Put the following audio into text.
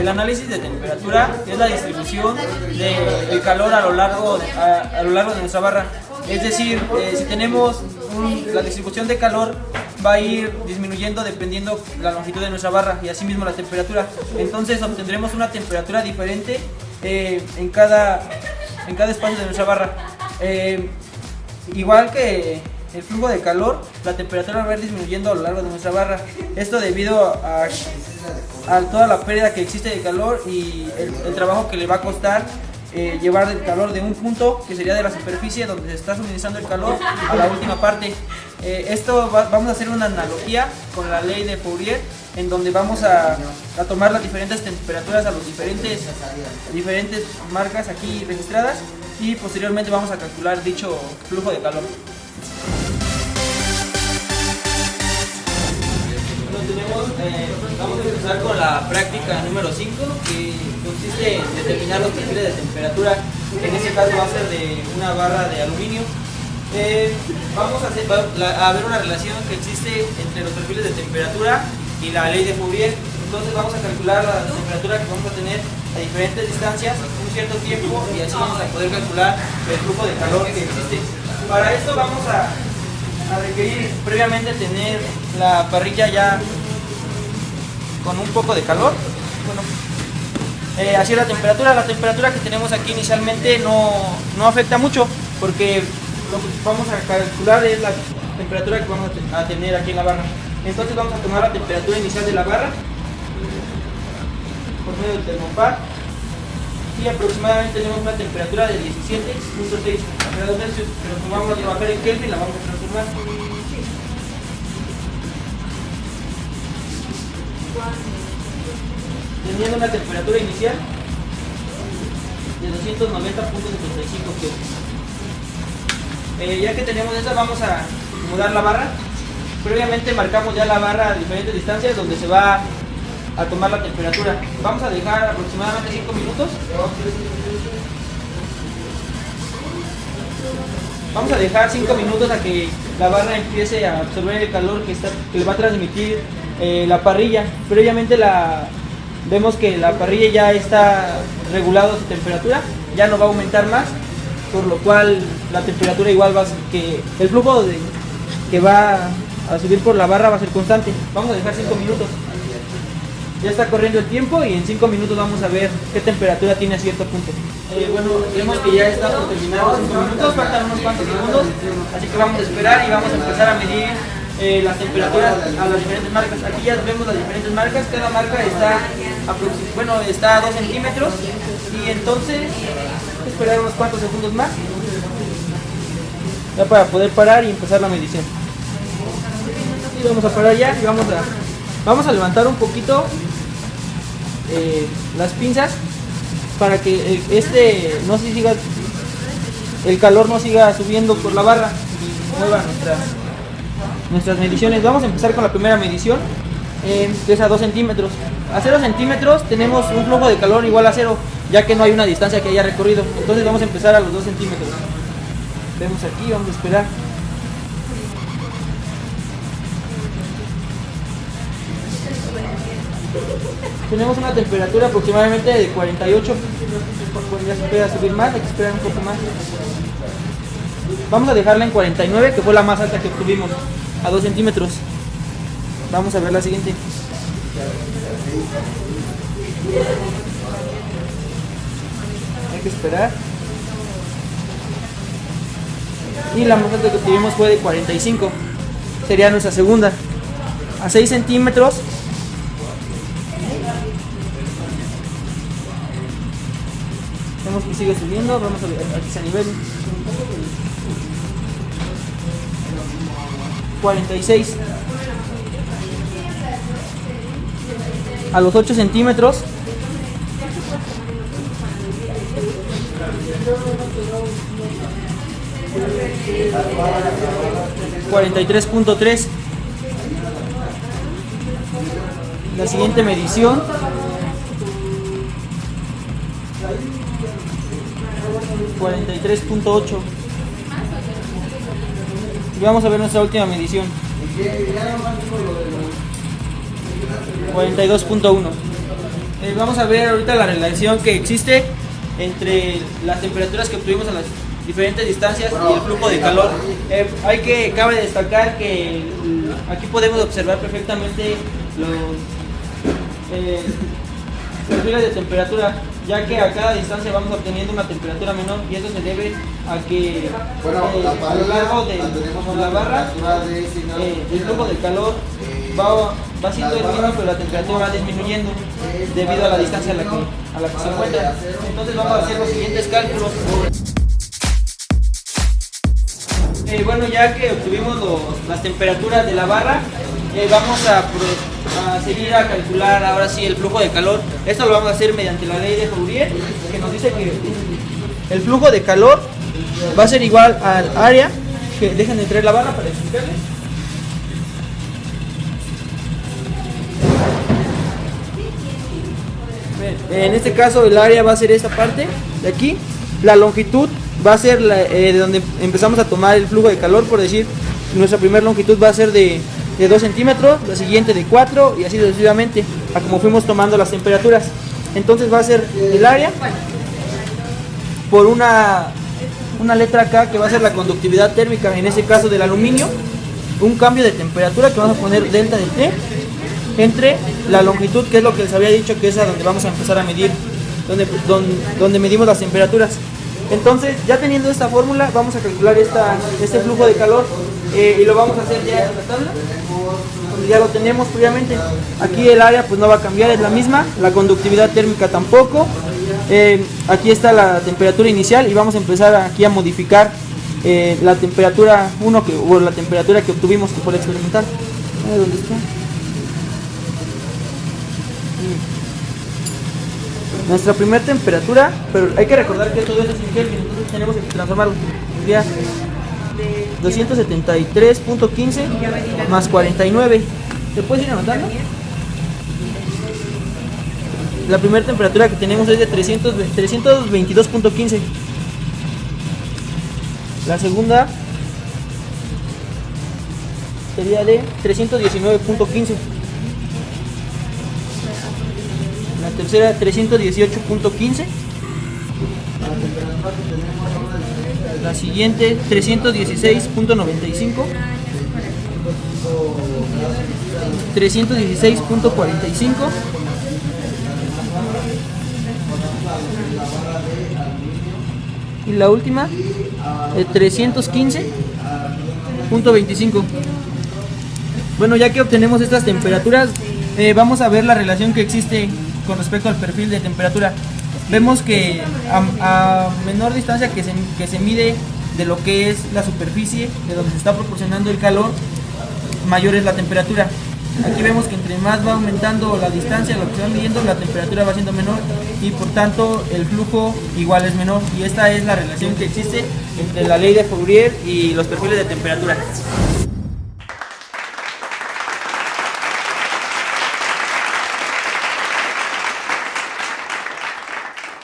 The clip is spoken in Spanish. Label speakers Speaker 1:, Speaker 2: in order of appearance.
Speaker 1: El análisis de temperatura es la distribución del calor a lo largo de nuestra barra. Es decir, si tenemos la distribución de calor va a ir disminuyendo dependiendo la longitud de nuestra barra y asimismo la temperatura. Entonces obtendremos una temperatura diferente en cada espacio de nuestra barra. Igual que el flujo de calor, la temperatura va a ir disminuyendo a lo largo de nuestra barra. Esto debido a toda la pérdida que existe de calor y el trabajo que le va a costar llevar el calor de un punto, que sería de la superficie donde se está suministrando el calor, a la última parte. Vamos a hacer una analogía con la ley de Fourier, en donde vamos a tomar las diferentes temperaturas a los diferentes marcas aquí registradas y posteriormente vamos a calcular dicho flujo de calor. Vamos a empezar con la práctica número 5, que consiste en determinar los perfiles de temperatura. En este caso va a ser de una barra de aluminio. Vamos a ver una relación que existe entre los perfiles de temperatura y la ley de Fourier. Entonces vamos a calcular la temperatura que vamos a tener a diferentes distancias, un cierto tiempo, y así vamos a poder calcular el flujo de calor que existe. Para esto vamos a requerir previamente tener la parrilla ya con un poco de calor. Así es la temperatura que tenemos aquí inicialmente no afecta mucho, porque lo que vamos a calcular es la temperatura que vamos a tener aquí en la barra. Entonces vamos a tomar la temperatura inicial de la barra por medio del termopar y aproximadamente tenemos una temperatura de 17.6 grados Celsius, pero como vamos a trabajar en Kelvin la vamos a transformar. Teniendo una temperatura inicial de 290.75 Kelvin. Ya que tenemos esa, vamos a acomodar la barra. Previamente marcamos ya la barra a diferentes distancias donde se va a tomar la temperatura. Vamos a dejar aproximadamente 5 minutos. Vamos a dejar 5 minutos a que la barra empiece a absorber el calor que le va a transmitir la parrilla. Previamente vemos que la parrilla ya está regulada su temperatura, ya no va a aumentar más, por lo cual la temperatura igual que el flujo que va a subir por la barra va a ser constante. Vamos a dejar 5 minutos. Ya está corriendo el tiempo y en 5 minutos vamos a ver qué temperatura tiene a cierto punto. Bueno, vemos que ya está por terminar los 5 minutos, faltan unos cuantos segundos, así que vamos a esperar y vamos a empezar a medir las temperaturas a las diferentes marcas. Aquí ya vemos las diferentes marcas, cada marca está a 2 centímetros y entonces esperar unos cuantos segundos más ya para poder parar y empezar la medición. Y vamos a parar ya y vamos a levantar un poquito las pinzas para que el calor no siga subiendo por la barra y mueva nuestras mediciones. Vamos a empezar con la primera medición, que es a 2 centímetros. A 0 centímetros tenemos un flujo de calor igual a 0, ya que no hay una distancia que haya recorrido. Entonces vamos a empezar a los 2 centímetros. Vemos aquí, vamos a esperar. Tenemos una temperatura aproximadamente de 48. Ya se puede subir más, hay que esperar un poco más. Vamos a dejarla en 49, que fue la más alta que obtuvimos, a 2 centímetros. Vamos a ver la siguiente. Hay que esperar. Y la más alta que obtuvimos fue de 45. Sería nuestra segunda. A 6 centímetros. Vemos que sigue subiendo. Vamos a ver aquí ese nivel. 46. A los 8 centímetros. 43.3. La siguiente medición. 43.8. Y vamos a ver nuestra última medición. 42.1. Vamos a ver ahorita la relación que existe entre las temperaturas que obtuvimos a las diferentes distancias y el flujo de calor. Cabe destacar que aquí podemos observar perfectamente los perfiles de temperatura, ya que a cada distancia vamos obteniendo una temperatura menor, y eso se debe a que a lo largo de la barra el flujo de calor va siendo el mismo, pero la temperatura va disminuyendo debido a la distancia a la que se encuentra. Entonces vamos a hacer los siguientes cálculos. Bueno, ya que obtuvimos las temperaturas de la barra, vamos a seguir a calcular ahora sí el flujo de calor. Esto lo vamos a hacer mediante la ley de Fourier, que nos dice que el flujo de calor va a ser igual al área, que dejen de traer la barra para explicarles. En este caso el área va a ser esta parte de aquí, la longitud va a ser de donde empezamos a tomar el flujo de calor, por decir, nuestra primera longitud va a ser de 2 centímetros, la siguiente de 4 y así sucesivamente, a como fuimos tomando las temperaturas. Entonces va a ser el área por una letra K, que va a ser la conductividad térmica, en este caso del aluminio, un cambio de temperatura que vamos a poner delta de T, entre la longitud, que es lo que les había dicho, que es a donde vamos a empezar a medir, donde medimos las temperaturas. Entonces, ya teniendo esta fórmula, vamos a calcular este flujo de calor, y lo vamos a hacer ya en la tabla, donde ya lo tenemos previamente. Aquí el área pues no va a cambiar, es la misma, la conductividad térmica tampoco. Aquí está la temperatura inicial, y vamos a empezar aquí a modificar la temperatura 1, o la temperatura que obtuvimos, que fue la experimental. ¿Dónde está? Nuestra primera temperatura, pero hay que recordar que todo esto es en Kelvin, entonces tenemos que transformarlo. Sería 273.15 más 49. ¿Te puedes ir anotando? La primera temperatura que tenemos es de 322.15. La segunda sería de 319.15. La tercera 318.15. La siguiente 316.95. 316.45. Y la última 315.25. Bueno, ya que obtenemos estas temperaturas, vamos a ver la relación que existe con respecto al perfil de temperatura. Vemos que a menor distancia que se mide de lo que es la superficie de donde se está proporcionando el calor, mayor es la temperatura. Aquí vemos que entre más va aumentando la distancia, lo que se va midiendo, la temperatura va siendo menor, y por tanto el flujo igual es menor. Y esta es la relación que existe entre la ley de Fourier y los perfiles de temperatura.